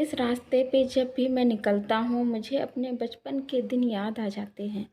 इस रास्ते पे जब भी मैं निकलता हूँ मुझे अपने बचपन के दिन याद आ जाते हैं।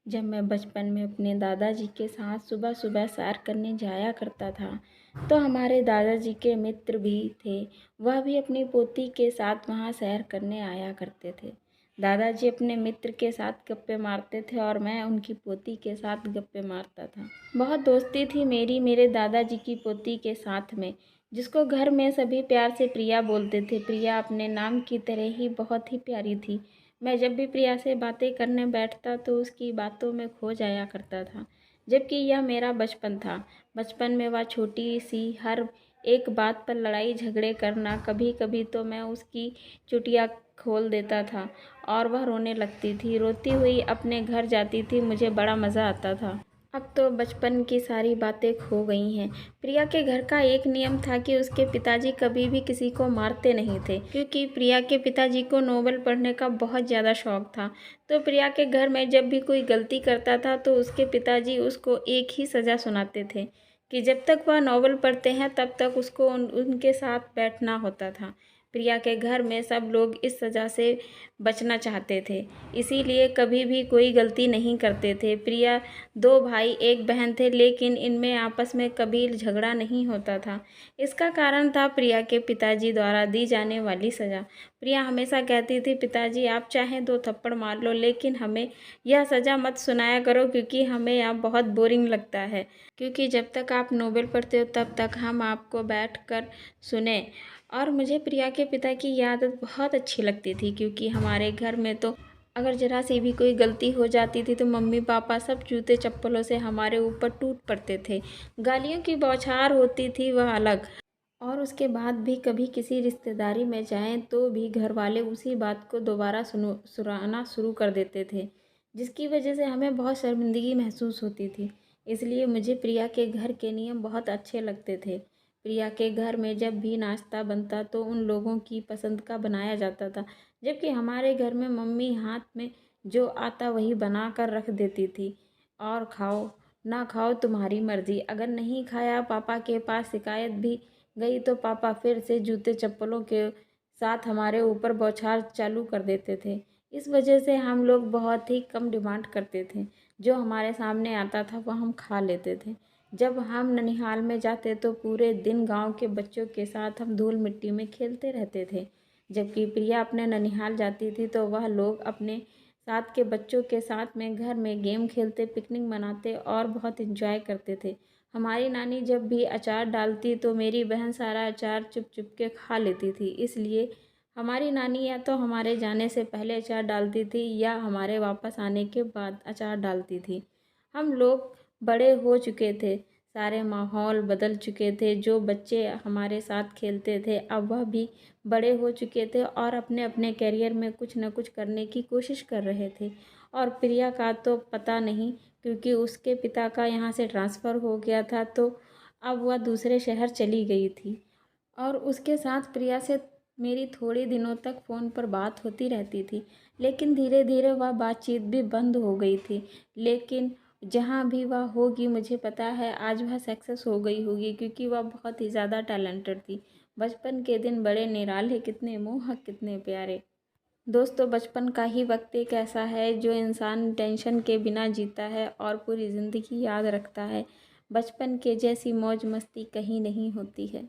जब मैं बचपन में अपने दादाजी के साथ सुबह सुबह सैर करने जाया करता था, तो हमारे दादाजी के मित्र भी थे। वह भी अपनी पोती के साथ वहाँ सैर करने आया करते थे। दादाजी अपने मित्र के साथ गप्पे मारते थे और मैं उनकी पोती के साथ गप्पे मारता था। बहुत दोस्ती थी मेरी मेरे दादाजी की पोती के साथ में, जिसको घर में सभी प्यार से प्रिया बोलते थे। प्रिया अपने नाम की तरह ही बहुत ही प्यारी थी। मैं जब भी प्रिया से बातें करने बैठता तो उसकी बातों में खो जाया करता था, जबकि यह मेरा बचपन था। बचपन में वह छोटी सी हर एक बात पर लड़ाई झगड़े करना, कभी कभी तो मैं उसकी चुटिया खोल देता था और वह रोने लगती थी। रोती हुई अपने घर जाती थी, मुझे बड़ा मज़ा आता था। अब तो बचपन की सारी बातें खो गई हैं। प्रिया के घर का एक नियम था कि उसके पिताजी कभी भी किसी को मारते नहीं थे, क्योंकि प्रिया के पिताजी को नोवेल पढ़ने का बहुत ज़्यादा शौक था। तो प्रिया के घर में जब भी कोई गलती करता था तो उसके पिताजी उसको एक ही सज़ा सुनाते थे कि जब तक वह नोवेल पढ़ते हैं तब तक उसको उनके साथ बैठना होता था। प्रिया के घर में सब लोग इस सज़ा से बचना चाहते थे, इसीलिए कभी भी कोई गलती नहीं करते थे। प्रिया दो भाई एक बहन थे, लेकिन इनमें आपस में कभी झगड़ा नहीं होता था। इसका कारण था प्रिया के पिताजी द्वारा दी जाने वाली सज़ा। प्रिया हमेशा कहती थी, पिताजी आप चाहें 2 थप्पड़ मार लो, लेकिन हमें यह सज़ा मत सुनाया करो, क्योंकि हमें यह बहुत बोरिंग लगता है। क्योंकि जब तक आप नोवेल पढ़ते हो तब तक हम आपको बैठ कर सुने। और मुझे प्रिया के पिता की यह आदत बहुत अच्छी लगती थी, क्योंकि हमारे घर में तो अगर ज़रा सी भी कोई गलती हो जाती थी तो मम्मी पापा सब जूते चप्पलों से हमारे ऊपर टूट पड़ते थे। गालियों की बौछार होती थी वह अलग। और उसके बाद भी कभी किसी रिश्तेदारी में जाएं तो भी घर वाले उसी बात को दोबारा सुनाना शुरू कर देते थे, जिसकी वजह से हमें बहुत शर्मिंदगी महसूस होती थी। इसलिए मुझे प्रिया के घर के नियम बहुत अच्छे लगते थे। प्रिया के घर में जब भी नाश्ता बनता तो उन लोगों की पसंद का बनाया जाता था, जबकि हमारे घर में मम्मी हाथ में जो आता वही बना कर रख देती थी और खाओ ना खाओ तुम्हारी मर्जी। अगर नहीं खाया पापा के पास शिकायत भी गई तो पापा फिर से जूते चप्पलों के साथ हमारे ऊपर बौछार चालू कर देते थे। इस वजह से हम लोग बहुत ही कम डिमांड करते थे, जो हमारे सामने आता था वह हम खा लेते थे। जब हम ननिहाल में जाते तो पूरे दिन गांव के बच्चों के साथ हम धूल मिट्टी में खेलते रहते थे, जबकि प्रिया अपने ननिहाल जाती थी तो वह लोग अपने साथ के बच्चों के साथ में घर में गेम खेलते, पिकनिक मनाते और बहुत एंजॉय करते थे। हमारी नानी जब भी अचार डालती तो मेरी बहन सारा अचार चुप चुप के खा लेती थी। इसलिए हमारी नानी या तो हमारे जाने से पहले अचार डालती थी या हमारे वापस आने के बाद अचार डालती थी। हम लोग बड़े हो चुके थे, सारे माहौल बदल चुके थे। जो बच्चे हमारे साथ खेलते थे अब वह भी बड़े हो चुके थे और अपने अपने करियर में कुछ न कुछ करने की कोशिश कर रहे थे। और प्रिया का तो पता नहीं, क्योंकि उसके पिता का यहाँ से ट्रांसफ़र हो गया था तो अब वह दूसरे शहर चली गई थी। और उसके साथ प्रिया से मेरी थोड़े दिनों तक फ़ोन पर बात होती रहती थी, लेकिन धीरे धीरे वह बातचीत भी बंद हो गई थी। लेकिन जहाँ भी वह होगी मुझे पता है आज वह सक्सेस हो गई होगी, क्योंकि वह बहुत ही ज़्यादा टैलेंटेड थी। बचपन के दिन बड़े निराले, कितने मोहक, कितने प्यारे। दोस्तों, बचपन का ही वक्त एक ऐसा है जो इंसान टेंशन के बिना जीता है और पूरी ज़िंदगी याद रखता है। बचपन के जैसी मौज मस्ती कहीं नहीं होती है।